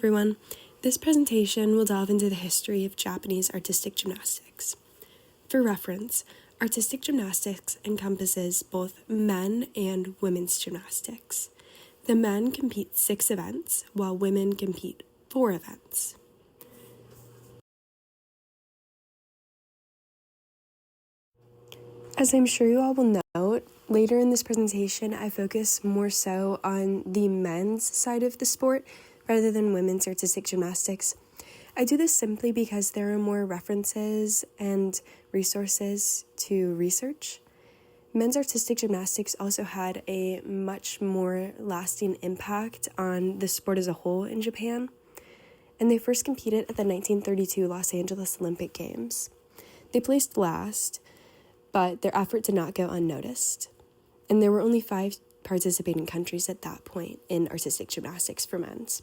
everyone. This presentation will delve into the history of Japanese artistic gymnastics. For reference, artistic gymnastics encompasses both men and women's gymnastics. The men compete 6 events, while women compete 4 events. As I'm sure you all will note, later in this presentation I focus more so on the men's side of the sport rather than women's artistic gymnastics. I do this simply because there are more references and resources to research. Men's artistic gymnastics also had a much more lasting impact on the sport as a whole in Japan, and they first competed at the 1932 Los Angeles Olympic Games. They placed last, but their effort did not go unnoticed, and there were only 5 participating countries at that point in artistic gymnastics for men's.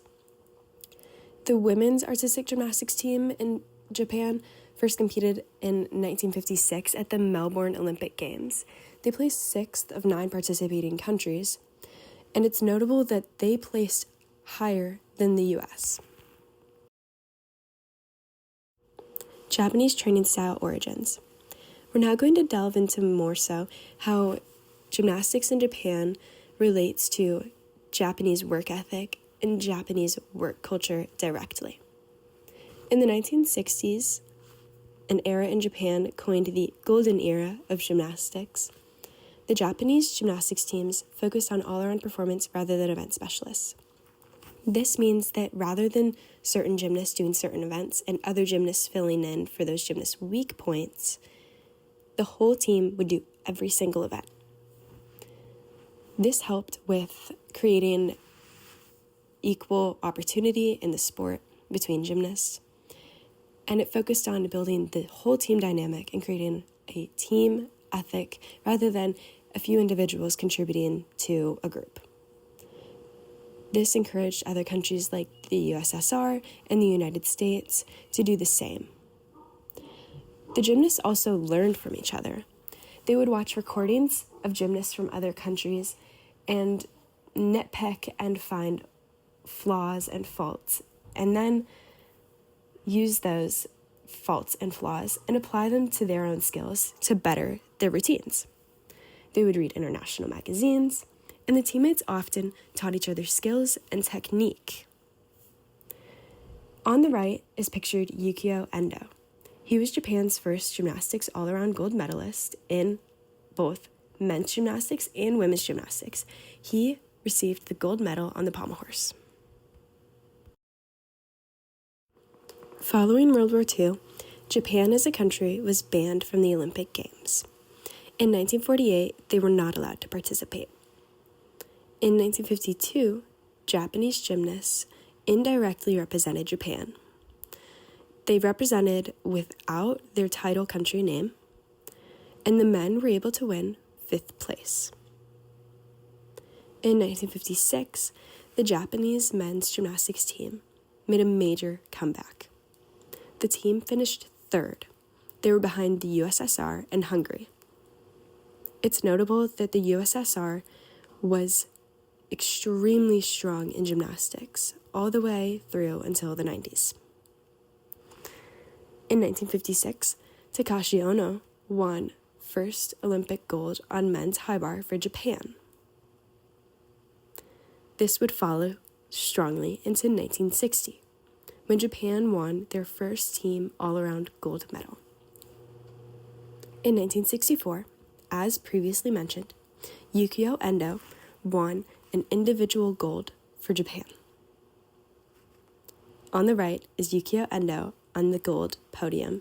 The women's artistic gymnastics team in Japan first competed in 1956 at the Melbourne Olympic Games. They placed 6th of 9 participating countries, and it's notable that they placed higher than the US. Japanese training style origins. We're now going to delve into more so how gymnastics in Japan relates to Japanese work ethic and Japanese work culture directly. In the 1960s, an era in Japan coined the golden era of gymnastics. The Japanese gymnastics teams focused on all-around performance rather than event specialists. This means that rather than certain gymnasts doing certain events and other gymnasts filling in for those gymnasts' weak points, the whole team would do every single event. This helped with creating equal opportunity in the sport between gymnasts, and it focused on building the whole team dynamic and creating a team ethic rather than a few individuals contributing to a group. This encouraged other countries like the USSR and the United States to do the same. The gymnasts also learned from each other. They would watch recordings of gymnasts from other countries and nitpick and find flaws and faults, and then use those faults and flaws and apply them to their own skills to better their routines. They would read international magazines, and the teammates often taught each other skills and technique. On the right is pictured Yukio Endo. He was Japan's first gymnastics all-around gold medalist in both men's gymnastics and women's gymnastics. He received the gold medal on the pommel horse. Following World War II, Japan as a country was banned from the Olympic Games. In 1948, they were not allowed to participate. In 1952, Japanese gymnasts indirectly represented Japan. They represented without their title country name, and the men were able to win 5th place. In 1956, the Japanese men's gymnastics team made a major comeback. The team finished 3rd. They were behind the USSR and Hungary. It's notable that the USSR was extremely strong in gymnastics all the way through until the 90s. In 1956, Takashi Ono won first Olympic gold on men's high bar for Japan. This would follow strongly into 1960, when Japan won their first team all-around gold medal. In 1964, as previously mentioned, Yukio Endo won an individual gold for Japan. On the right is Yukio Endo on the gold podium.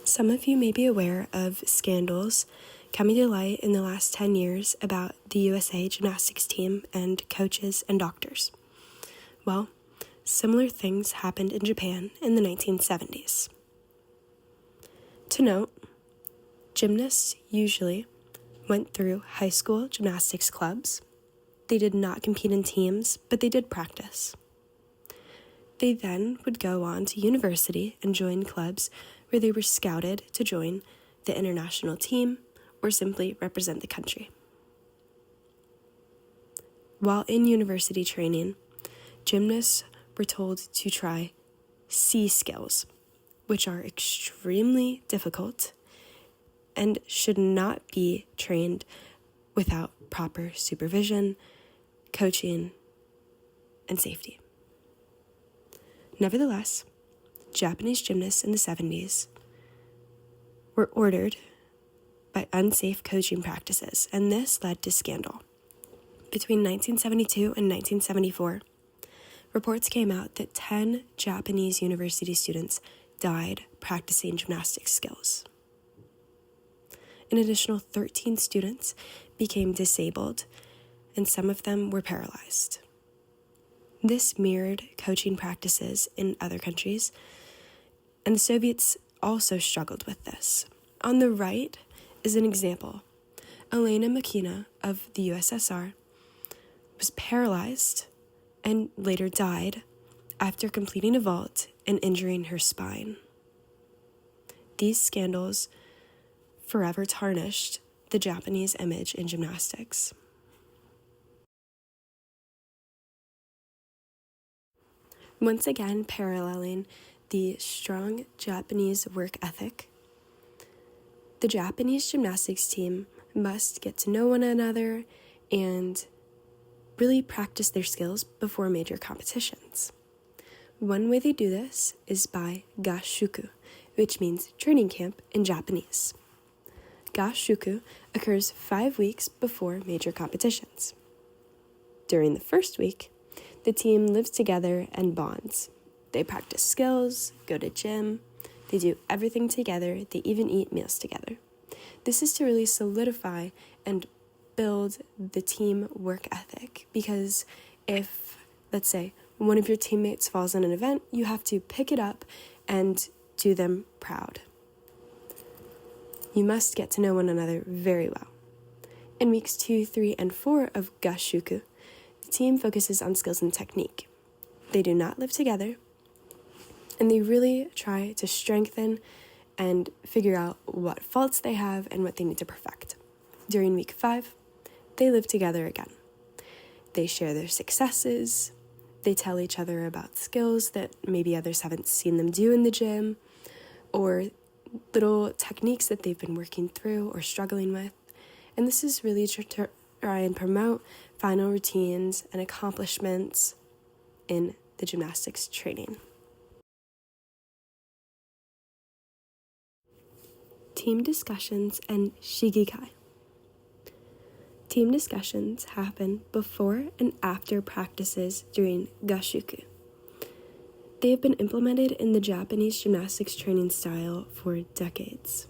Some of you may be aware of scandals coming to light in the last 10 years about the USA gymnastics team and coaches and doctors. Well, similar things happened in Japan in the 1970s. To note, gymnasts usually went through high school gymnastics clubs. They did not compete in teams, but they did practice. They then would go on to university and join clubs where they were scouted to join the international team or simply represent the country. while in university training, gymnasts were told to try C skills, which are extremely difficult and should not be trained without proper supervision, coaching, and safety. Nevertheless, Japanese gymnasts in the 70s were ordered by unsafe coaching practices, and this led to scandal. Between 1972 and 1974, reports came out that 10 Japanese university students died practicing gymnastics skills. An additional 13 students became disabled, and some of them were paralyzed. This mirrored coaching practices in other countries, and the Soviets also struggled with this. On the right is an example. Elena Makina of the USSR was paralyzed and later died after completing a vault and injuring her spine. These scandals forever tarnished the Japanese image in gymnastics. Once again, paralleling the strong Japanese work ethic, the Japanese gymnastics team must get to know one another and really practice their skills before major competitions. One way they do this is by gashuku, which means training camp in Japanese. Gashuku occurs 5 weeks before major competitions. During the first week, the team lives together and bonds. They practice skills, go to gym, they do everything together, they even eat meals together. This is to really solidify and build the team work ethic, because if, let's say, one of your teammates falls on an event, you have to pick it up and do them proud. You must get to know one another very well. In weeks 2, 3, and 4 of gashuku, the team focuses on skills and technique. They do not live together, and they really try to strengthen and figure out what faults they have and what they need to perfect. During week 5, they live together again. They share their successes, they tell each other about skills that maybe others haven't seen them do in the gym, or little techniques that they've been working through or struggling with. And this is really to try and promote final routines and accomplishments in the gymnastics training. Team discussions and shigikai. Team discussions happen before and after practices during gashuku. They have been implemented in the Japanese gymnastics training style for decades.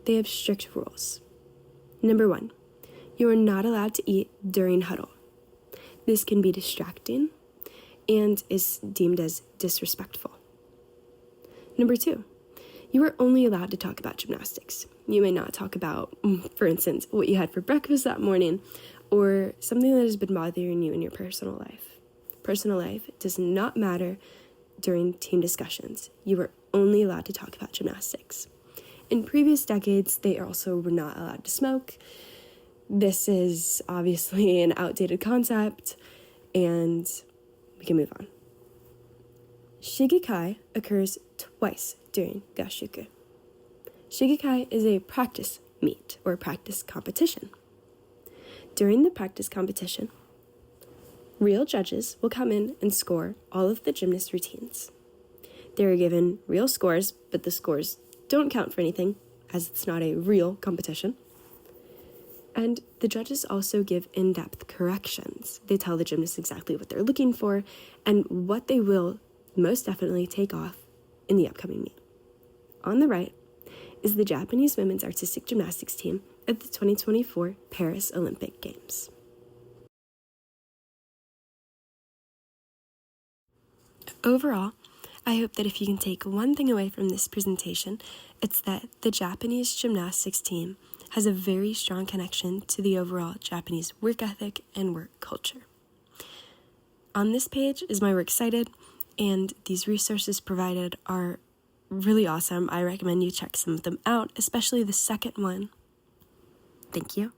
They have strict rules. Number 1, you are not allowed to eat during huddle. This can be distracting and is deemed as disrespectful. Number 2, you are only allowed to talk about gymnastics. You may not talk about, for instance, what you had for breakfast that morning, or something that has been bothering you in your personal life. Personal life does not matter during team discussions. You are only allowed to talk about gymnastics. In previous decades, they also were not allowed to smoke. This is obviously an outdated concept, and we can move on. Shigikai occurs twice during gashuku. Shigikai is a practice meet or practice competition. During the practice competition, real judges will come in and score all of the gymnast routines. They are given real scores, but the scores don't count for anything, as it's not a real competition. And the judges also give in-depth corrections. They tell the gymnasts exactly what they're looking for and what they will most definitely take off in the upcoming meet. On the right is the Japanese women's artistic gymnastics team at the 2024 Paris Olympic Games. Overall, I hope that if you can take one thing away from this presentation, it's that the Japanese gymnastics team has a very strong connection to the overall Japanese work ethic and work culture. On this page is my works cited, and these resources provided are really awesome. I recommend you check some of them out, especially the second one. Thank you.